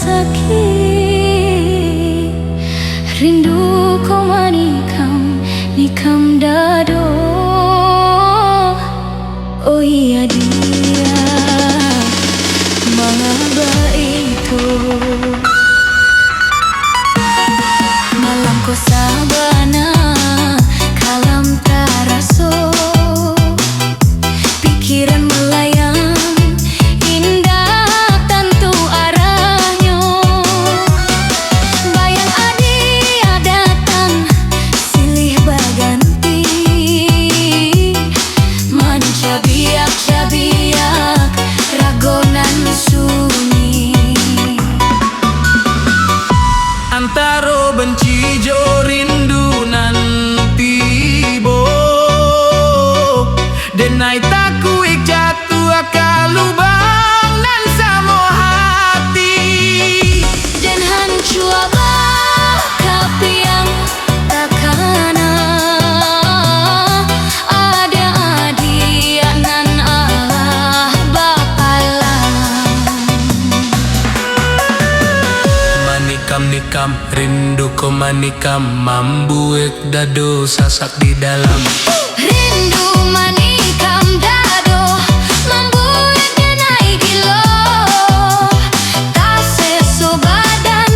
sakit. Rindu ko manikam, nikam dado. Oh iya dia, mengapa itu? Malam ko sabana, kalam taraso. Pikiran melayang, indah tentu arahnya. Bayang adia datang, silih berganti. Mencabiak-cabiak, ragonan sunyi. Antaro benci jo rindu nanti bo. Denai takuik jatuh akal lubang nan samo hati. Dan hancur kapiang takana. Ada adia nan Allah bapalang. Manikam-nikam, rindu ko manikam, mambuek dado sasak di dalam. Rindu manikam dado, membuat denai gilo. Tak sesobadan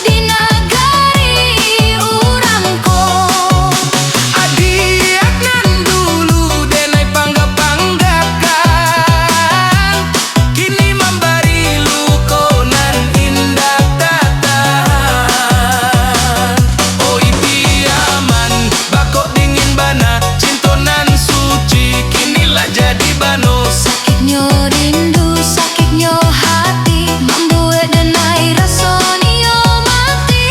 di negari urangko. Adiak nan dulu denai panggap-panggapkan, kini memberi lukonan indah tatan. Oh ipiaman, bakok dingin bana, cintonan suci, kinilah jadi bano. Sakitnya rindu, sakitnya hati, membuat denai rasanya mati.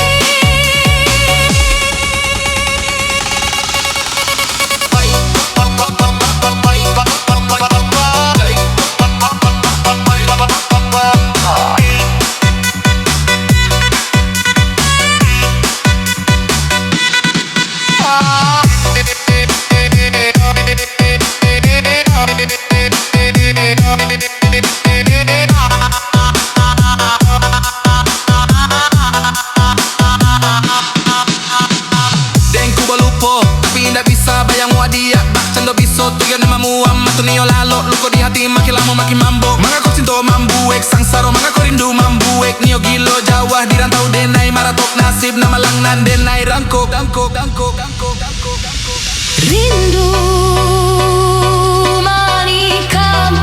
Dengku balupo, tapi indah bisa bayang wadiak. Bak cendo biso, tuyo nama muam, matu nio lalo. Luko di hati makin lama makin mambo. Manga ko cinto mambuek, sangsaro manga ko rindu mambuek. Nio gilo jawah di rantau denai, maratok nasib nama lang nan denai rangkok. Rindu manikam,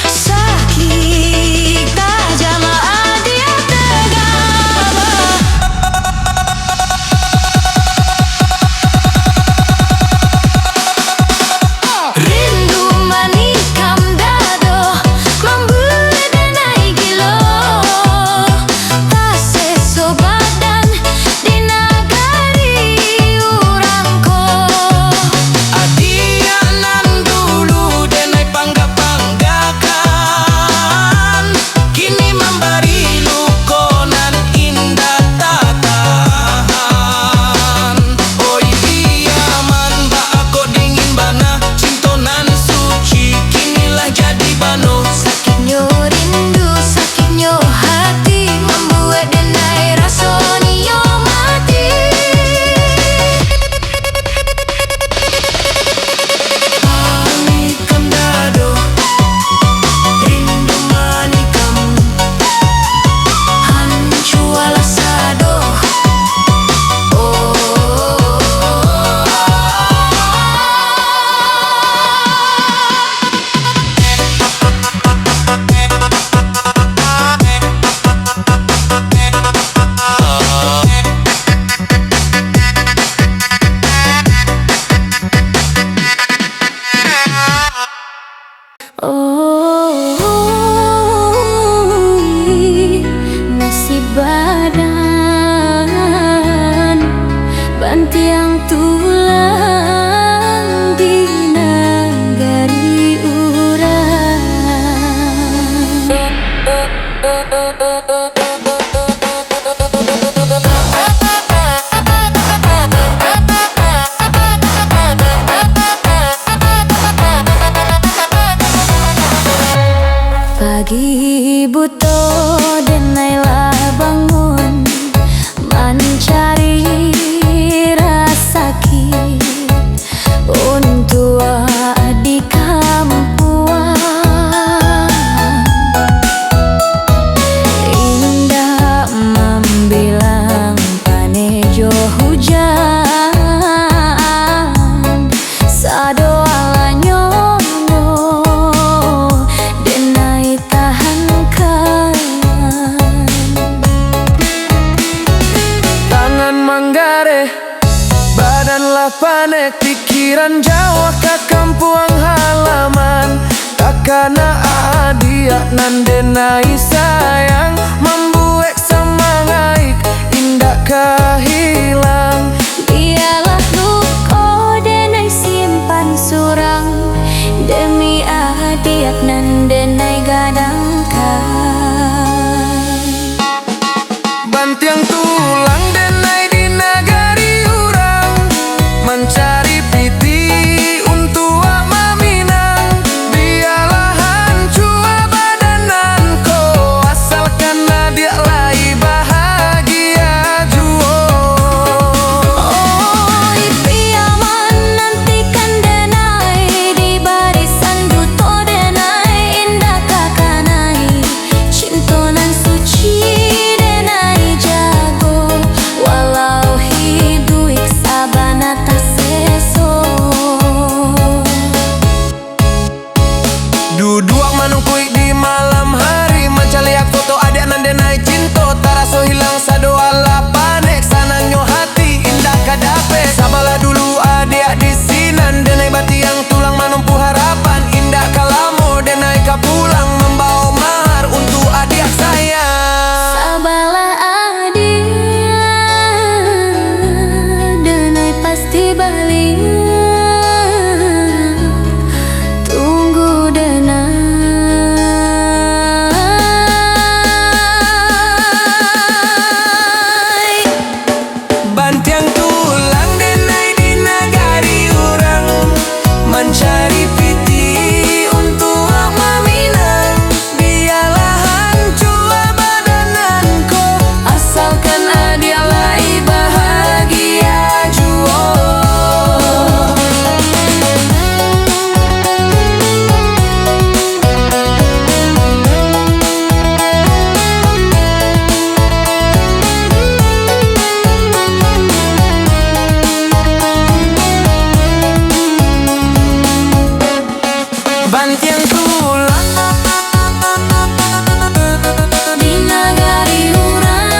sakit tajam adia tegama. Rindu manikam dado, membuat denai gilo. Tak sesobadan di negari urangko. Adia nan dulu denai panggap-panggapkan, kini memberi lukonan indah tatan. Oi diaman, bak aku dingin bana, cintonan suci, kinilah jadi bano. Sakitnya rindu, sakitnya hati, membuat denai rasanya mati. Manikam dado, rindu manikam, Hancur alasado. Nasib badan bantiang tulang di negari urang. Pagi Ibu to denailah bangun mencari rasaki untuk di kampuan. Indah membilang panejo hujan sado ala nyono denai tahankan. Tangan manggare, badanlah panek, pikiran Jawa ke kampung halaman. Takana adia nan denai sayang, membuat semangat indah kehilang. Biarlah luko denai simpan surang demi adiak nan denai gadangkan. Bantiang tulang denai di nagari urang, mencari piti untuk maminang. Biarlah hancur badananku, asalkan dia lai bahagia juo. Oh, ipiaman nantikan denai di barisan duto denai indah kakanai cintonan suci denai jago walau hidup sabana tak seso. Duduk manungkui di malam hari, mencaliak foto adik nan denai cinta. Taraso hilang sado ala panek, sanangnya hati indah kadape. Sabalah dulu adik di sinan, denai bati yang tulang manumpu harapan. Indah kalamo denai kapulang, membawa mahar untuk adik saya. Sabalah adik denai pasti balik. Tunggu denai. Bantiang tulang denai di nagari urang, mencari piti untuk maminang. Biarlah hancur badananku, asalkan adia lai bahagia juo. Bantiang tulang Di nagari urang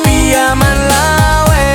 piaman lawe.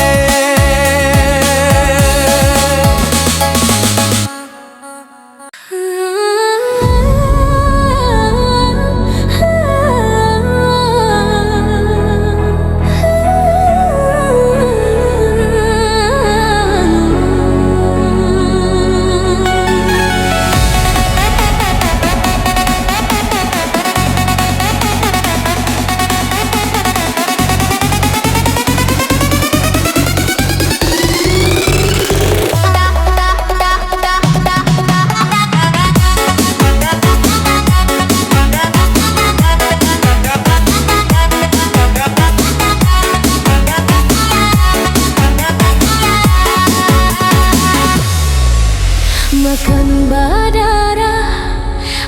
makan badara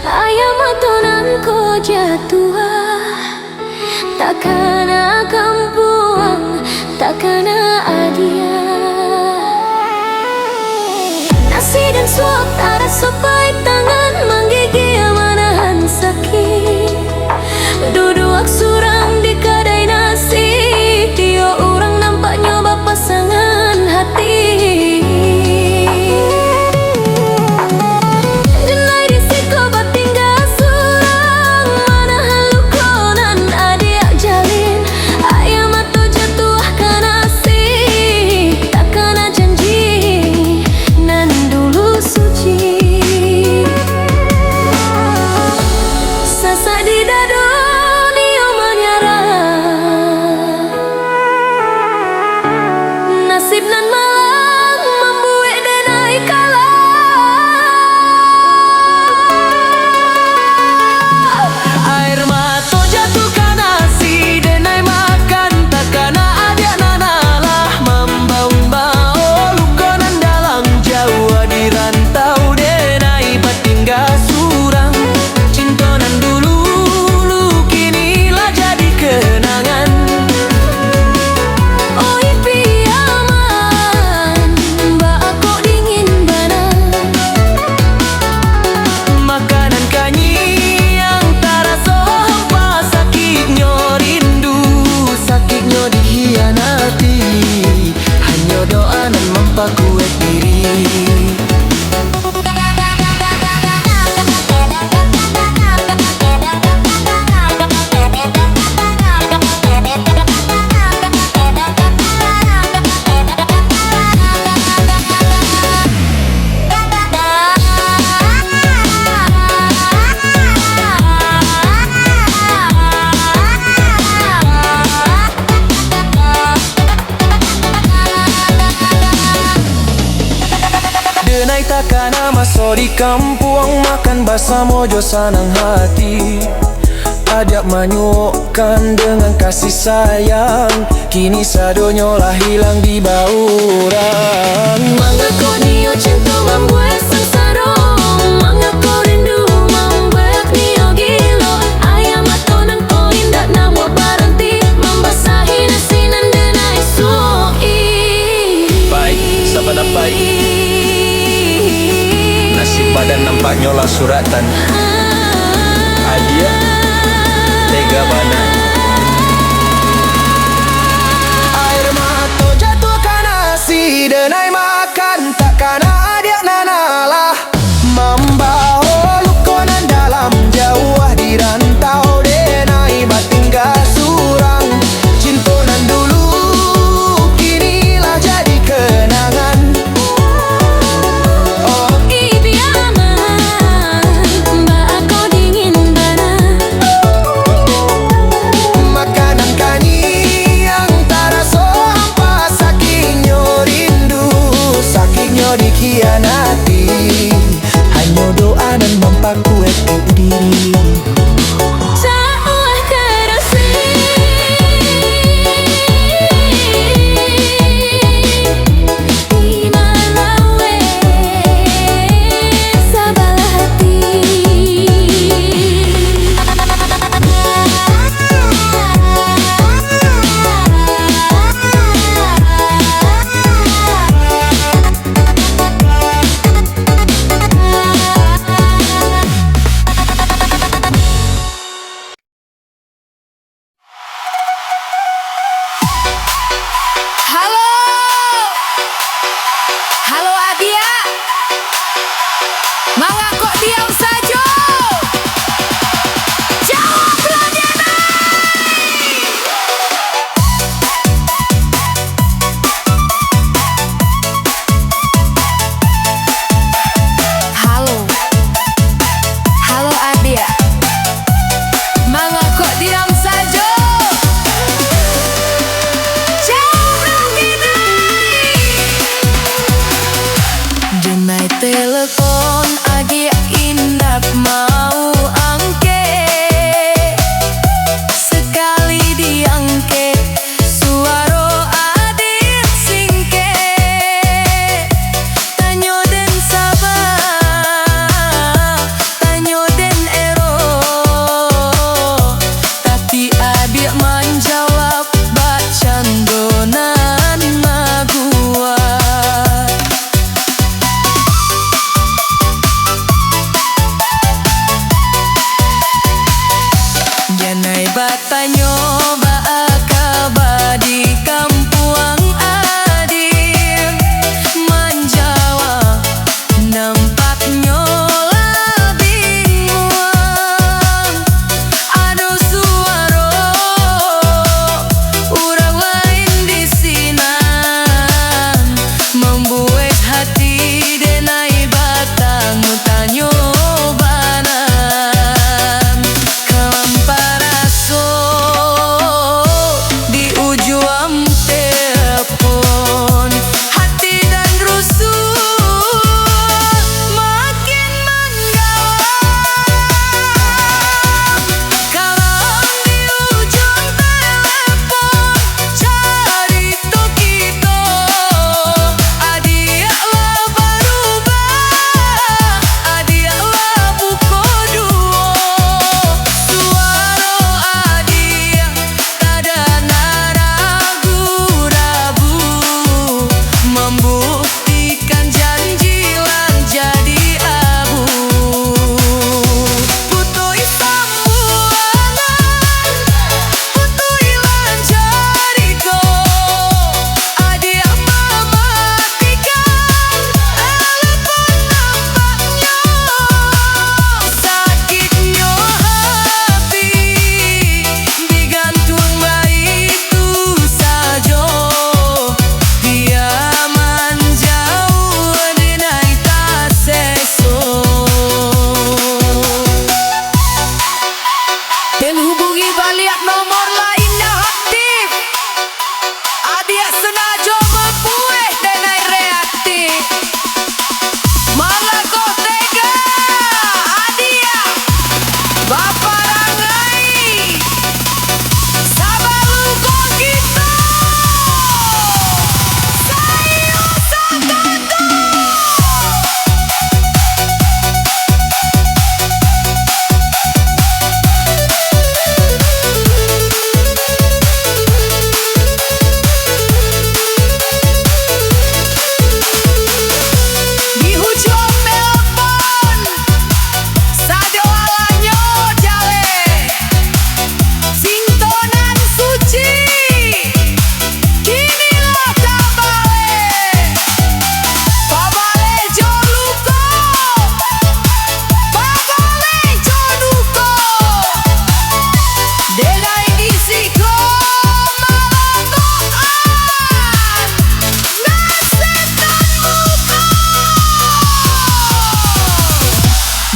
ayam atonan ko jatuh. Takkan akan buang, takkan adia. Nasi dan suap tak sampai tangan menggigil manahan sakit. Duduk surang di kedai nasi, dia orang nampak nyoba pasangan hati. Denai di siko batinggal surang, mana halu konan adik jalin. Ayam atau jatuh ke nasi, takkan janji nan dulu suci. memperkuat diri. Denai takana masuk di kampung, makan basa mojo sanang hati. Ajak menyukan dengan kasih sayang, kini sadonyo lah hilang di bauran. Mengaku nio cinta membuat sengsara, mengaku rindu membuat nio gila. Ayam atau nang kau indah nama berhenti, membasahi nasinan denai sui. Baik, sabada baik. Nasib badan nampaknya lah suratan. Adia tega banget. Air mata jatuh karena si denai makan, tak karena adik nanalah membawa lukonan dalam jauh di rantau. Denai batinggal surang, cintonan dulu kinilah jadi kenangan. Dikhianati, hanya doa dan memperkuat diri. Sauah kerasi di malawe sabalah hati. Halo Adia, mangga kok diam saja? Jawablah Denai. Halo Adia, mangga kok diam saja? Jawablah Denai. Denai telepon agi indah.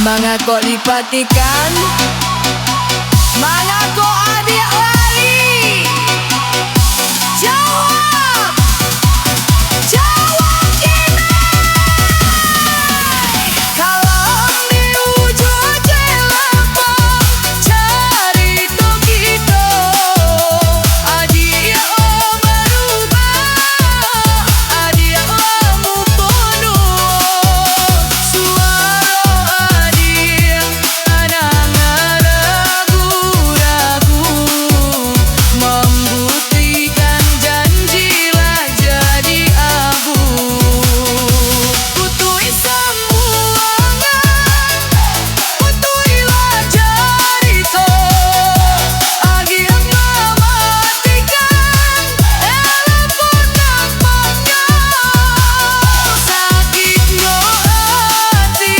Mangako dipatikan, mangako adik lari. Jawab, jawab Kinai. Kalau di ujung telepon cari kita, adik berubah, adik mupono. Suara adik anang ragu-ragu, membuktikan janjilah jadi abu. Putui sambungan, putuilah jarito, agian mematikan telepon nampaknya. Sakitnya hati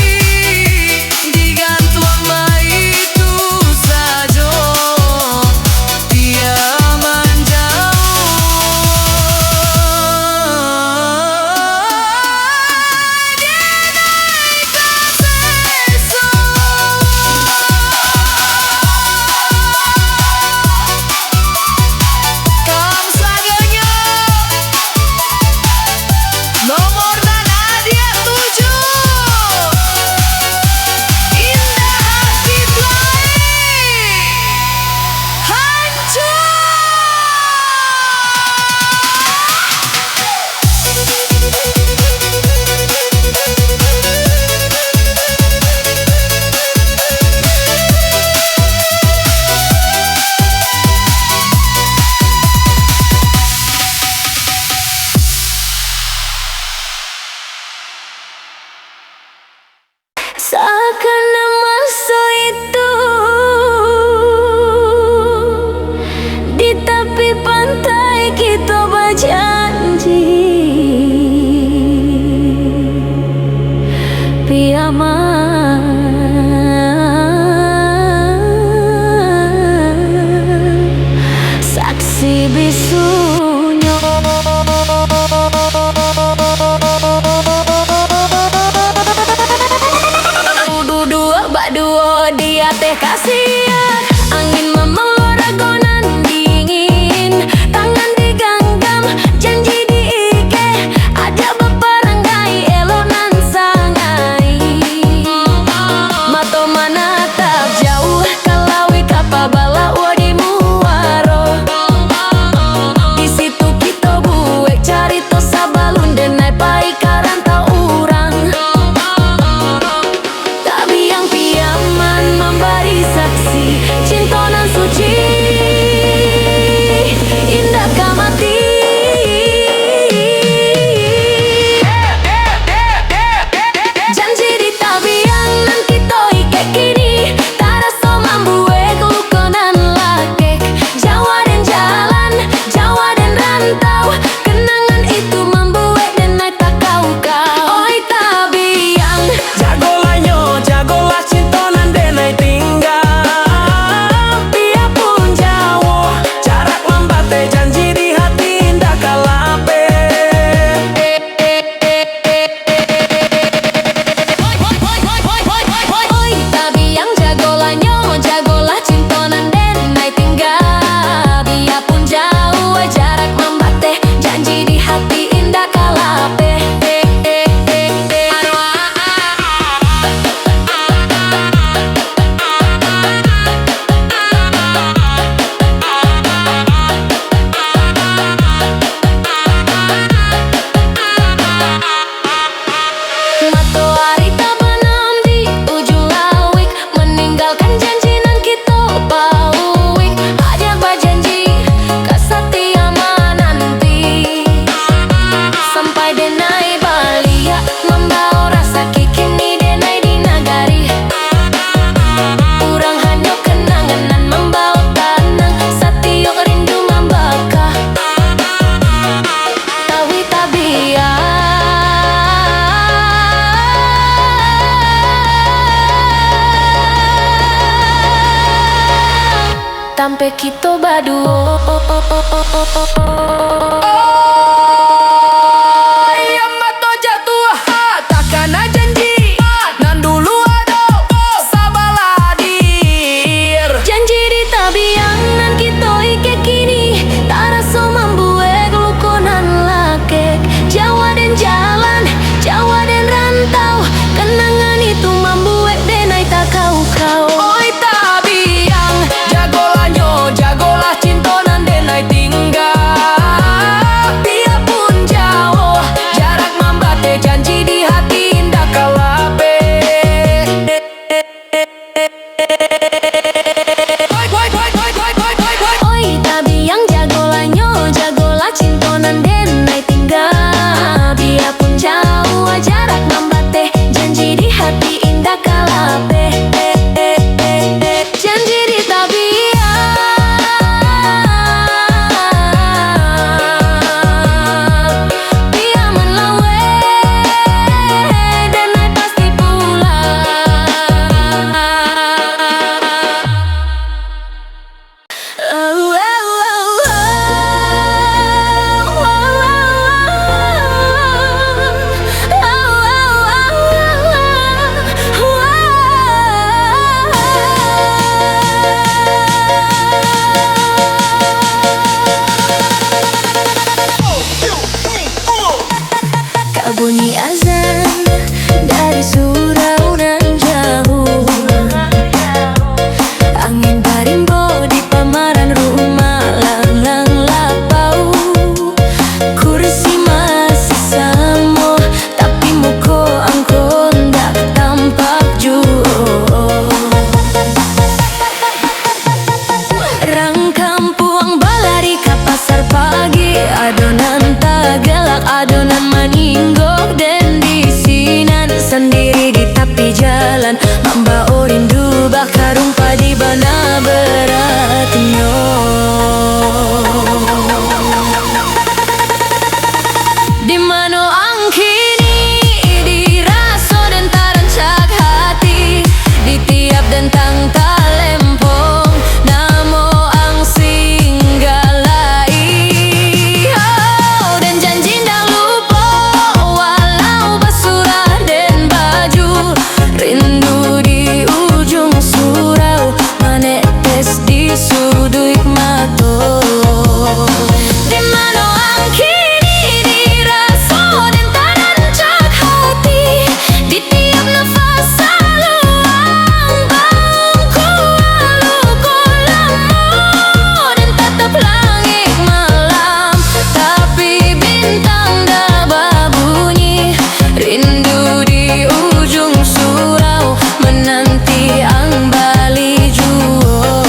digantung itu saja, dia nomor dan hadiah 7. Indah hati lain hancur. Seakan masa itu di tepi pantai kita berjanji, saksi bisunya. Dua dia teh kasihan, angin memelor ragonan dingin, tangan digenggam janji diike, ada beperanggai elonan sangai. Mato manatap jauh kalawi kapabala wadi muaro, di situ kita buek cari to sabalun denai pai karanta urang. Memberi saksi cintonan suci, indah kamati. Janji di tabiang nan kita ike kini, taraso mambuek lukonan lakek. Jawa dan jalan, Jawa dan rantau, kenangan itu membuek dan naik tak kau-kau. Oi tabiang, Jagolah nyo, jagolah cintonan denai tinggal. biarpun jauh, Jarak membate janji di hati indah kalape. oi tabiang jagolah nyo, jagolah cintonan denai tinggal. Biarpun jauh, jarak membate janji di hati indah kalape. Matahari tak benam di ujung lawik, meninggalkan janji nan kita pauik. Ajak berjanji kesetiaan nanti, sampai denai balia membawa rasa kikini denai di nagari. Urang hanya kenangan nan membawa tanang, setiok rindu membakar. Tawi tabiang sampai kita badu. Yang mato jatuh takkan janji nan dulu ada maninggok dan di sinan sendiri di tepi jalan. Mambao rindu bakar rumpah di bana beratnya. Di mano ang kini diraso dan tarancak hati di tiap dentang talempong namo ang singgalai. Oh, dan janji ndak lupa walau basurah dan baju rindu di ujung surau menetes di sudut mata. Di mano ang kini diraso dan tarancak hati di tiap nafas saluang bangku aluku lamo dan tatap langit malam tapi bintang dah berbunyi rindu di ujung surau menanti ang bali juo.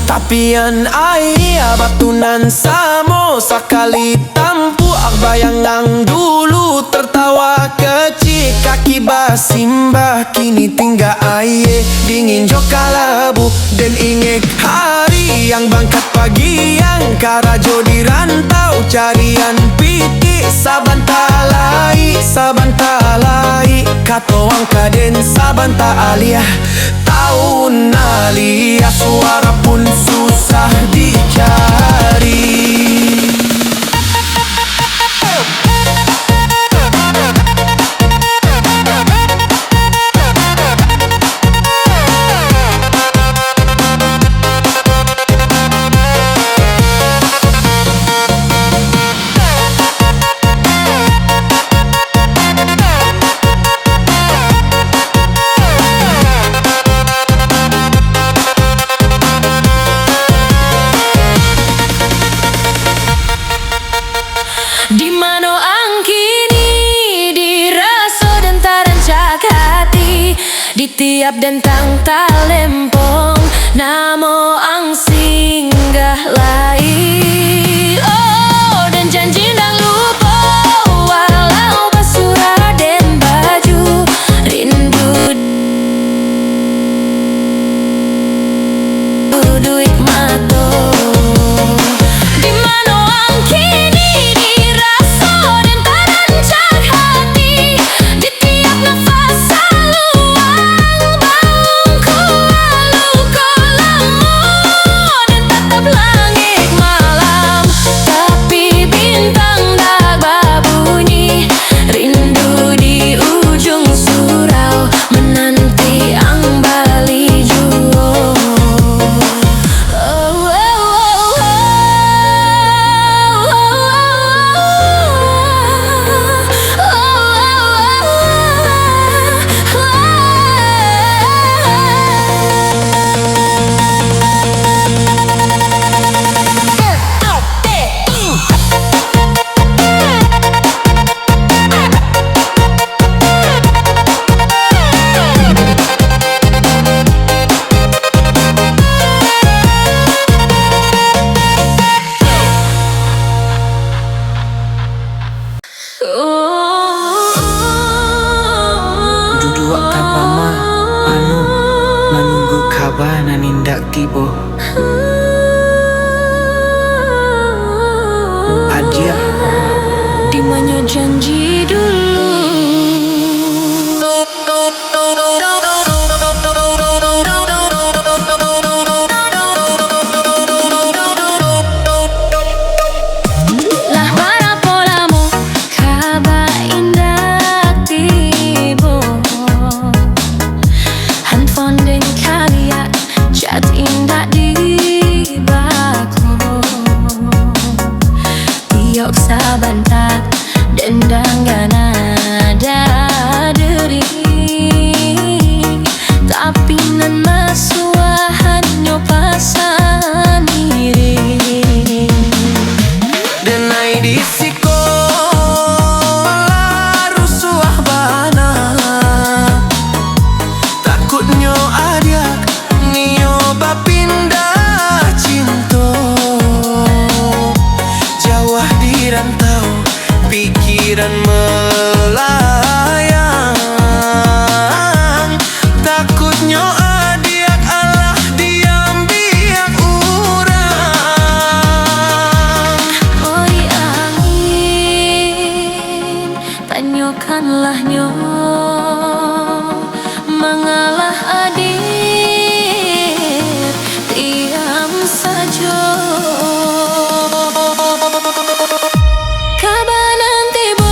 Tapian ayah batunan samo sakali tampu ak bayangan dulu tertawa kecil kaki basimbah kini tinggal aye dingin joka labu dan inget hari yang bangkat pagi yang karajo di rantau carian piti sabantalai katoang kaden sabanta alia tahun alia suara pun susah dicari. Di mano ang kini diraso dan tarancak hati di tiap dentang talempong namo ang singgah lai. Oh, dan janji ndak lupa walau basurah dan baju rindu duit mato. Di mano ang kini diraso dan tarancak hati di tiap nafas saluang bangku aluku lamo dan tatap langit malam tapi bintang dah berbunyi rindu di ujung surau menanti ang bali juo. Duduk kapama anu menunggu kabar nanindak tiba. Adia Di mana janji dulu. Lah berapa lama kabar indah tiba. Handphone dan kalian chat indah di dan melayang. Takutnya adiak alah diam biak urang. Oi angin, tanyakanlah nyo, mengalah adik, diam saja. Kabanan tiba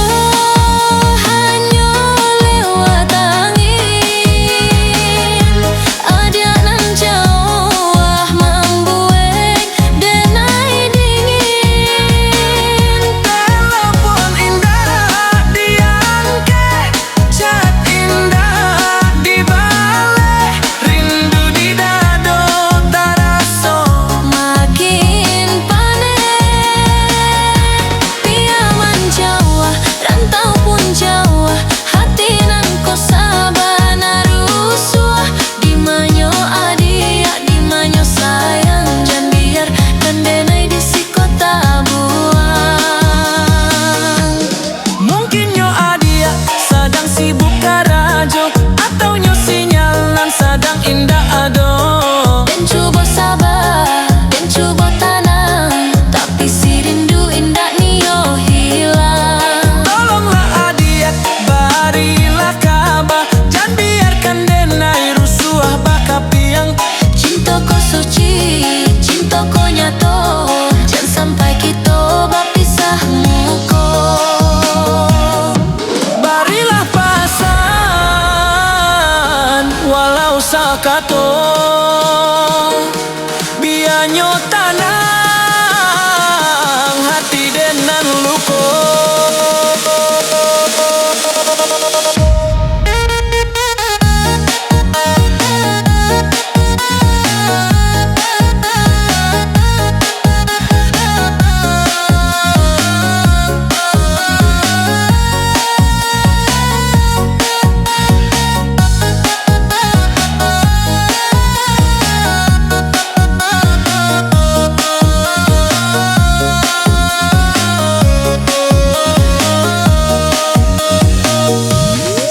hanya lewat angin, ada nan jauh membuat denai dingin. Telepon indah diangkat, chat indah dibalik, rindu di dado taraso Makin panen, piaman Jawa, rantau pun Jawa, hati nan ko sabana rusuh. Dimanyo adia, dimanyo sayang, jan biar denai di si kota buang. Mungkin nyo adia sedang sibuk karajo, atau nyo sinyalan sedang indah ado. Dan coba sabar, dan coba tenang, tapi si rindu indah nio hilang. Tolonglah adia, barilah kabar, jangan biarkan denai rusuh baka piang. Cinta ko suci, cinta ko nyato, jangan sampai kita berpisah muko. Barilah pasan walau sakato, bianyo tanang hati denan luko.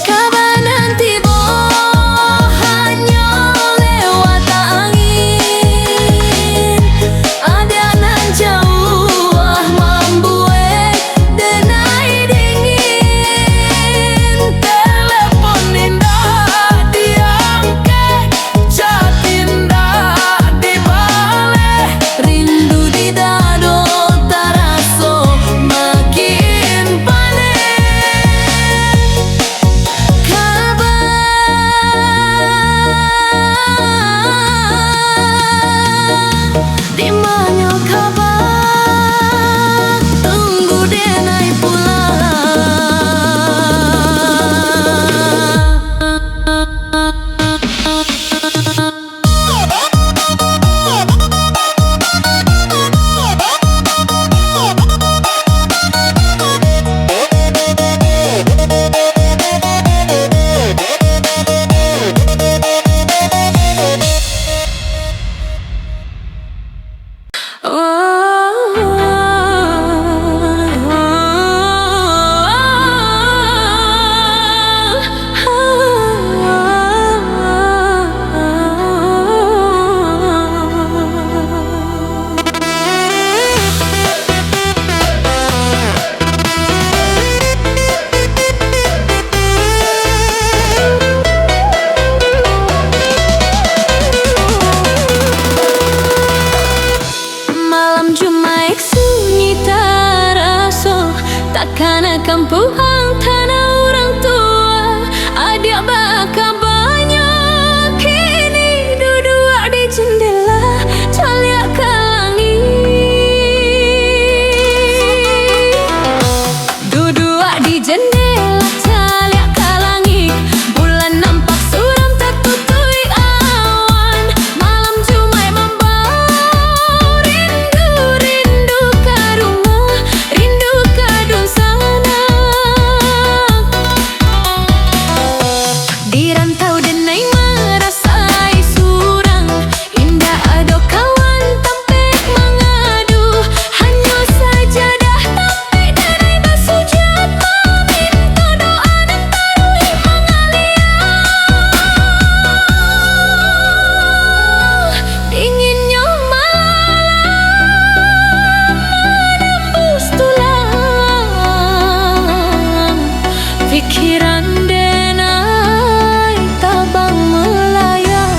Kabanan tiba hanya lewat angin, ada nan jauh membuat denai dingin. Telepon indah diangkat, chat indah dibalik, Rindu di dado taraso makin panen. Kabar, dimanyo kabar, tunggu denai malam Jumaik sunyi taraso, takkan akan pulang tanah orang tua. Adik baka banyak kini duduk di jendela, caliak ke langit. Duduk di jendela, caliak ke langit, bulan nampak suram tertutui awan. Malam Jumaik membawa rindu ke rumah, rindu ke dun sana. Di rantau pikiran denai tabang melayang.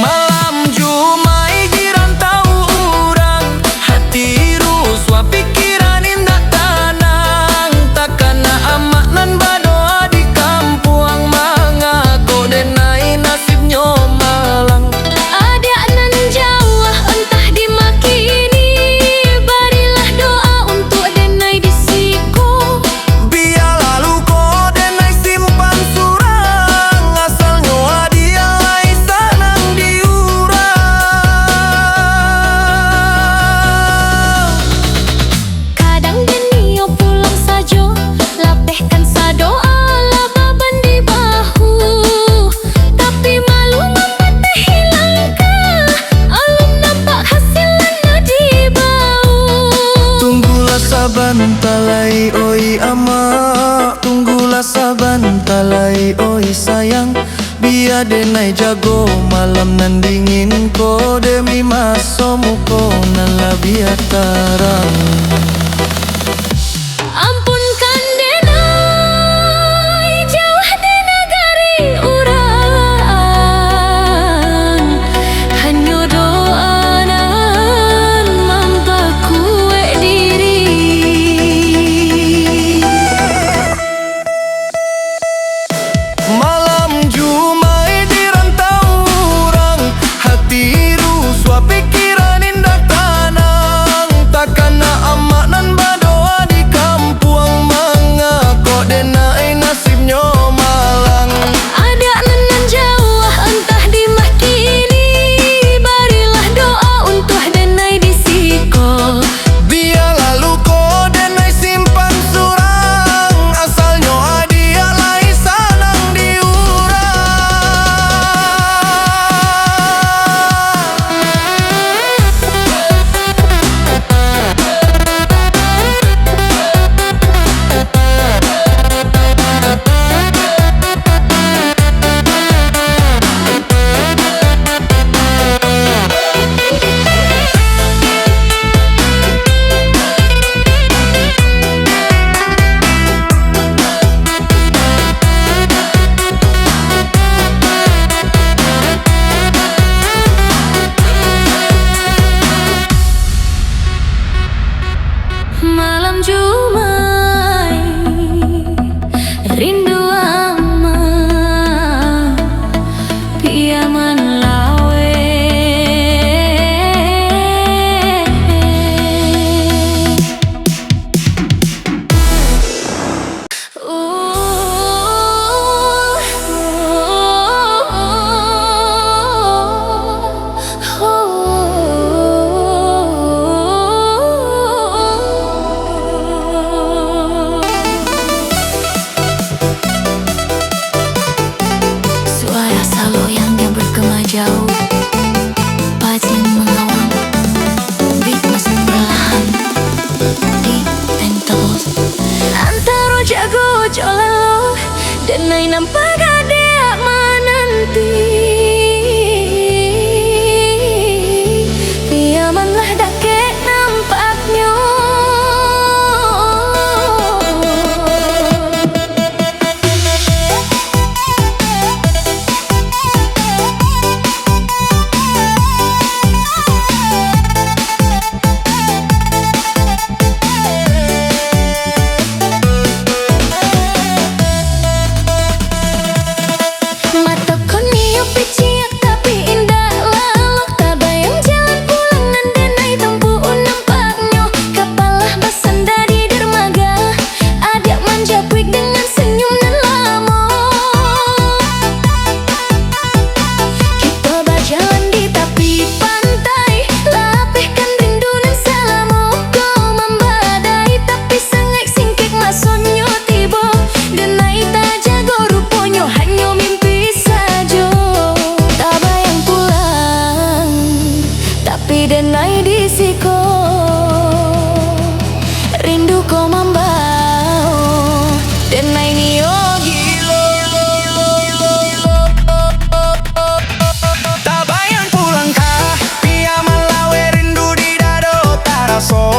Malam Jumai jiran tahu urang, hati ruswa pikiran indah tanang. Takana amak nan badoa di kampuang mengaku denai nasibnya malang. Ada nan Jawa entah dimakini, barilah doa untuk denai disiko. Biar lalu kau denai simpan surang, asalnya dia lai sanang diurang. Kadang denio pulang sajo, lapehkan sadoa lababan di bahu. Tapi malu membatih hilangkah, alum nampak hasilannya di bau. Tunggulah saban talai oi ama, tunggulah saban talai oi sayang. Biar denai jago malam nan dingin ko demi masomuko nan biar tarang. Ampunkan denai jauh di negari urang, hanya doa nan mampakue diri. Malam Jumai di rantau orang, hati ruswa pikiran indah tanang. Takana amak nan badoa di kampuang mengaku denai nasibnya malang. Ada nan Jawa entah dimakini, barilah doa untuk denai disiko. Biar lalu kau denai simpan surang, asalnya dia lai sanang diurang. Malam Jumai rindu ama piaman lawe. Suara salo yang dia bergema jauh, pacing mengawang, beat masih perlahan di tentos. Antara jago jolalo, denai nampak ada menanti. Piamanlah dakek nampaknya. So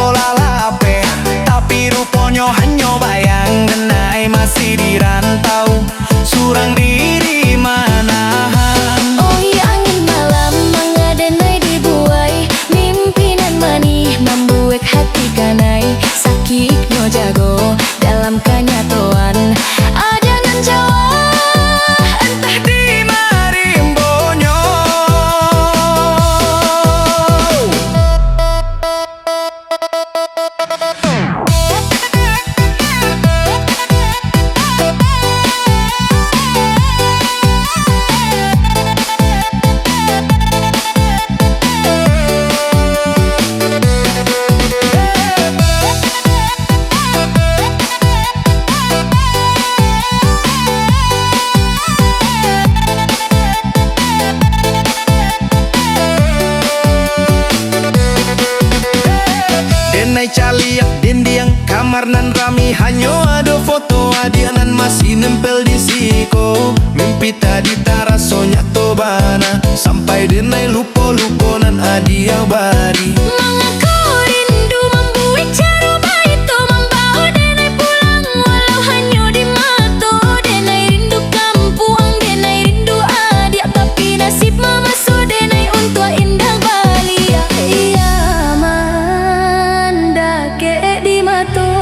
denai caliak dendiang kamar nan rami hanyo ada foto adia nan masih nempel di siko. Mimpi tadi tarasonya tobana sampai denai lupo-lupo nan adia bari. Mengaku rindu membuat cara baito membawa denai pulang walau hanya di mato. Denai rindu kampuang, denai rindu adik tapi nasib mama so denai untuk indah Bali. Iya manda ke di mato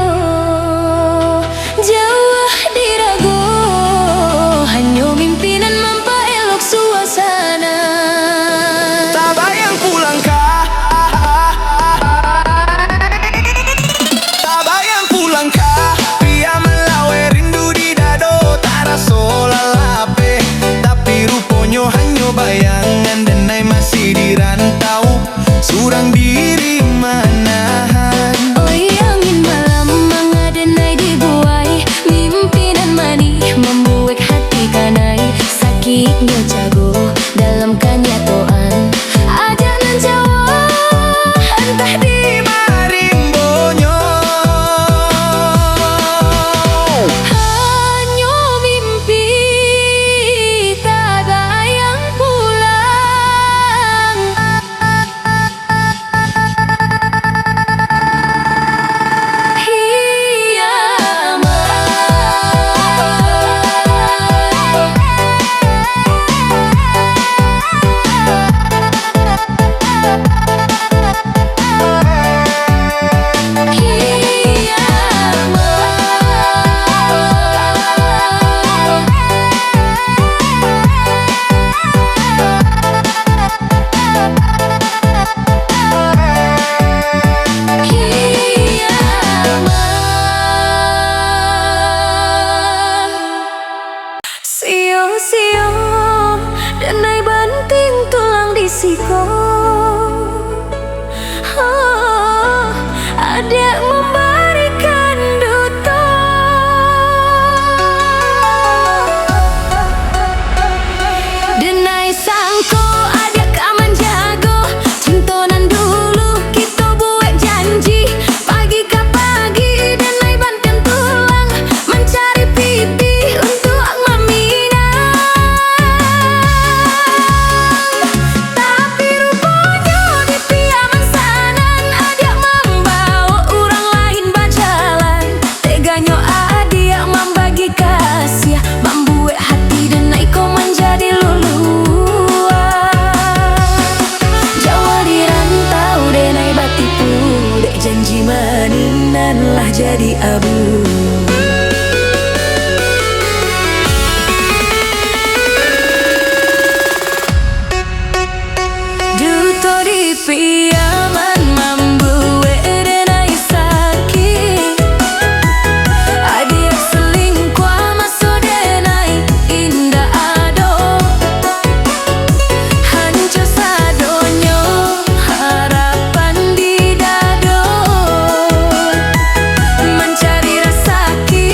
jauh dirago hanya mimpinan mampa elok suasana. Tak bayang pulang kah? Tak bayang pulang kah? Pria melawe rindu di dado taraso lalape. Tapi ruponyo hanya bayangan denai masih di rantau surang diri manahan. Oi angin malam mengadenai dibuai mimpinan manis membuat hati kanai. Sakitnya jago dalam kanyatoan ada nan jawa entah di Marimbonyo hanya mimpi tak bayang pulang. Iya sio-sio denai banting tulang di siko. Oh, adik memberikan duto denai sangko adik kaman jago cintonan dulu kita buat janji pagi ke pagi denai banting tulang mencari pipi untuk meminang. Tapi rupanya di piaman sanan adik membawa orang lain berjalan. Teganya adik membagi kasih membuat hati denai kau menjadi luluan. Jawa di rantau denai batipu dek janji maninan lah jadi abu. Duto di piaman membuat denai sakit. Adik selingkuh masuk denai indah ado. Hancur sadonyo harapan di dado. Mencari rezeki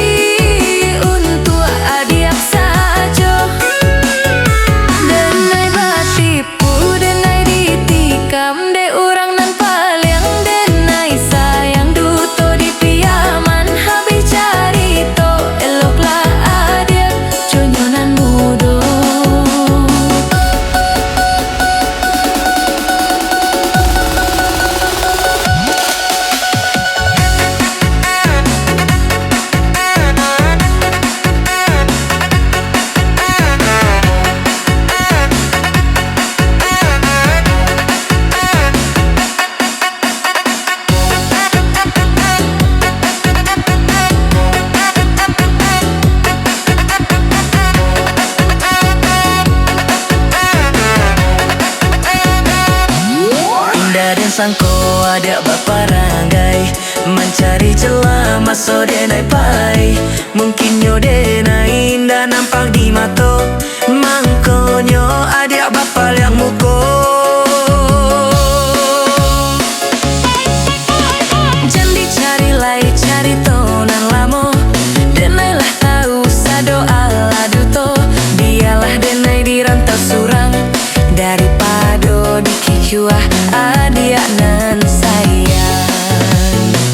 untuk adik saja. Denai batipu denai ditikam de orang nan paling denai sayang duto di piaman habis cari to eloklah adik conyonan mudo. Indah dan sangko ada baparanggai mencari celah masuk denai pai. Mungkin yo denai indah nampak di mato mangkonyo ada bapal yang muko. Jangan dicari lai cari tonan lamo denai lah tahu sado ala duto. Biarlah denai di rantau surang daripada di kicuah adik nan sayang.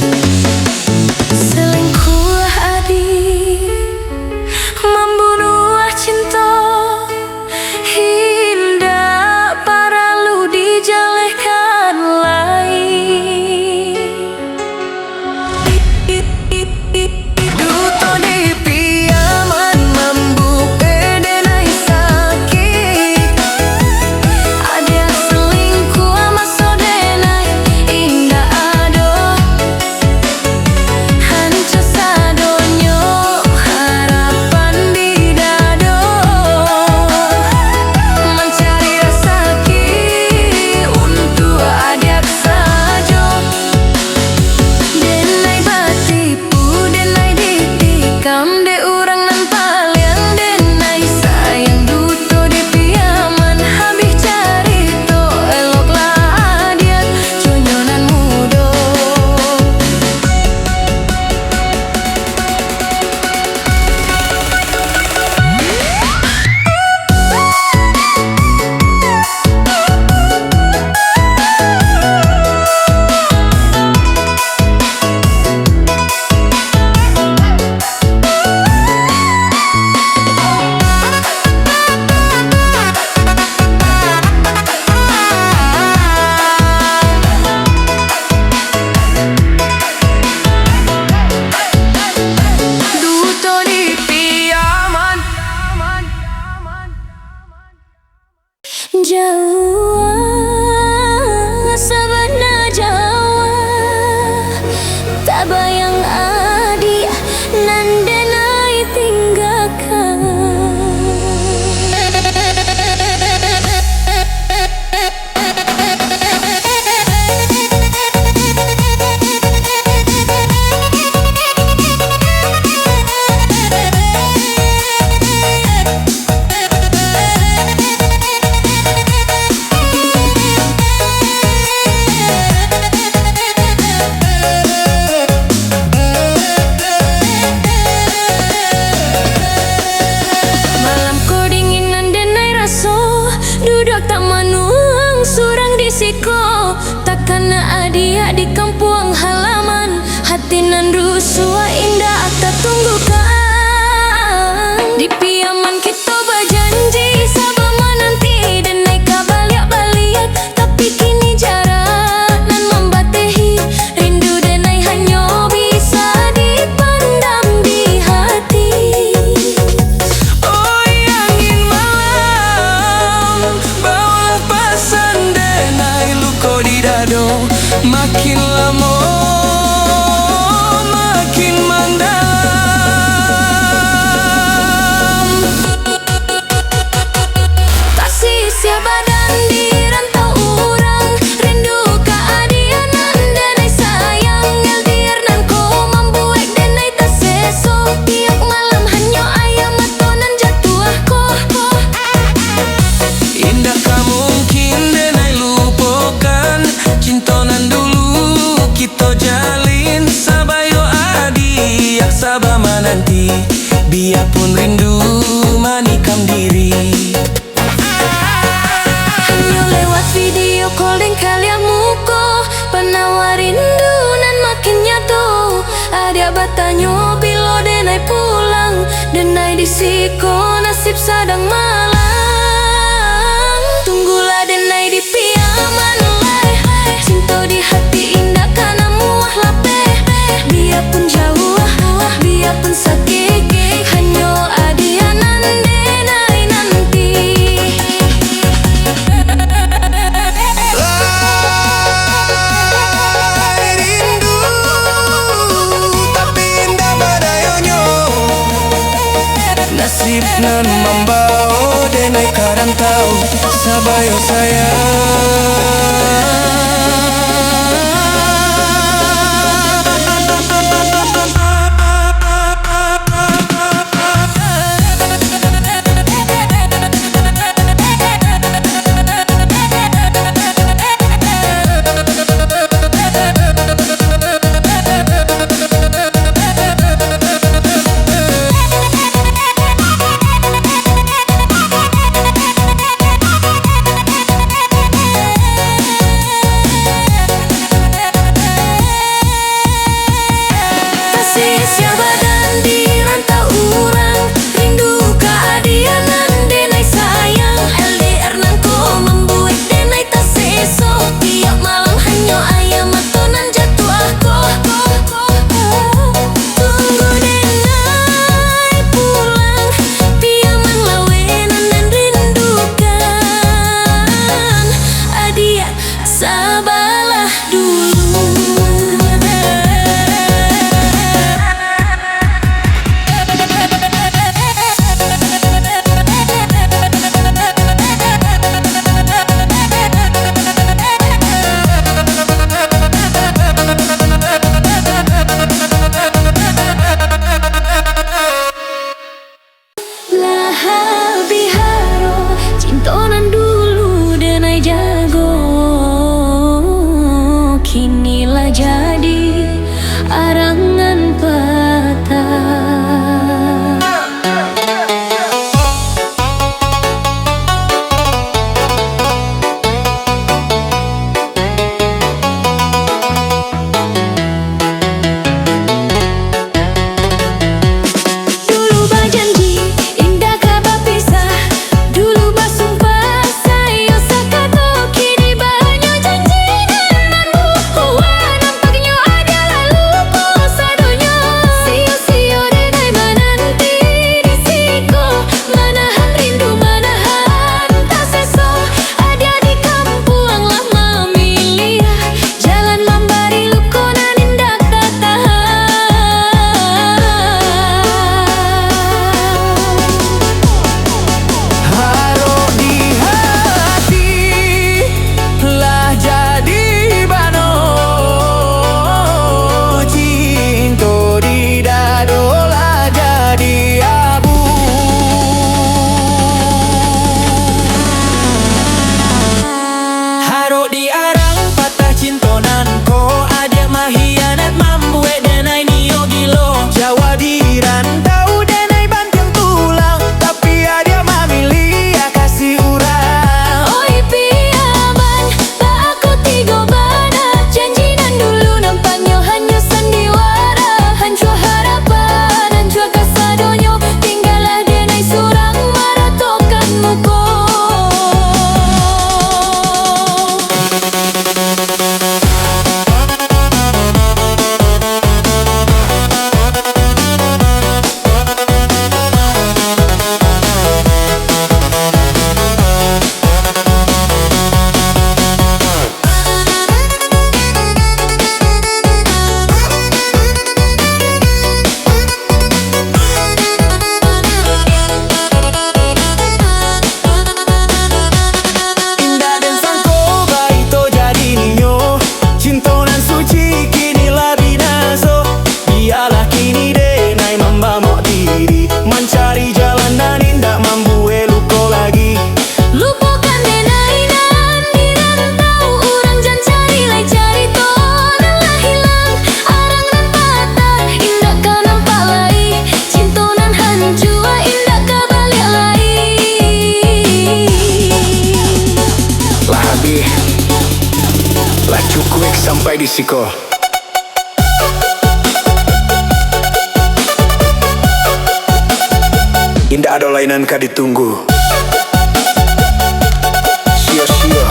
indah di kampung halaman. Hati nan rusua indah akta tunggukan. Di piaman kita berjanji sabah menanti dan naik baliak-baliak. Tapi kini jarak nan membatehi rindu dan naik hanya bisa dipendam di hati. Oh angin malam bawa pasan denai luko di dado. Makin lama makin mendalam. Kasih siap badan di rantau urang. Rindu keadianan denai sayang. LDR nan ko membuat denai terseso. Tiap malam hanya ayam matonan jatuh aku. Indah tak mungkin denai lupakan cinta nan dulu kita jalin. Sabayo adi yak sabah menanti biarpun rindu manikam diri. Hanya lewat video calling kalian muka. Penawar rindu nan makin nyata. Ada batanyo bila denai pulang. Denai disiko nasib sadang malang. Tunggulah denai di piaman lai. Cinta di hati indah karena muah lapeh. Biarpun jauh, biarpun sakit, hanya adianan denai nanti. Lai rindu tapi indah badayonyo. Nasib nan membawa denai karantau. Sabayo Kasih siap badan di rantau urang. Rindu keadianan denai sayang. LDR nan ko membuat denai terseso. Tiap malam hanya ayam matonan jatuh aku. Tunggu denai pulang. Piaman lawenan dan rindukan. Adia sabarlah dulu. Lahal biharo cinta nan dulu denai jago. Kinilah jadi arangan patah. Dulu berjanji indah kabar pisah. Dulu bersumpah sayo sakato. Kini banyak janji dan buah nampaknya Sampai di siko. Indah ada lainan ka ditunggu. Sia-sia.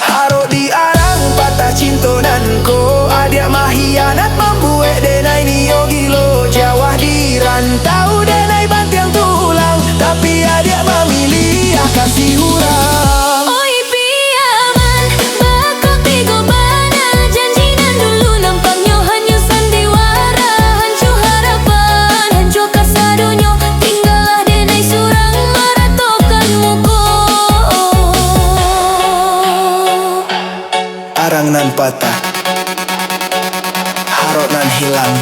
Haro di arang patah cintonan ko. Adia mahianat membuat denai nio gilo. Jawah di rantau denai bantiang tulang. Tapi adia memilih kasih hurang. Oi piaman, bakal tigo bana. Janjinan dulu nampaknya hanya sandiwara. Hancu harapan, hancu kasadonyo. Tinggallah denai surang maratokan muko. Arang nan patah, harok nan hilang.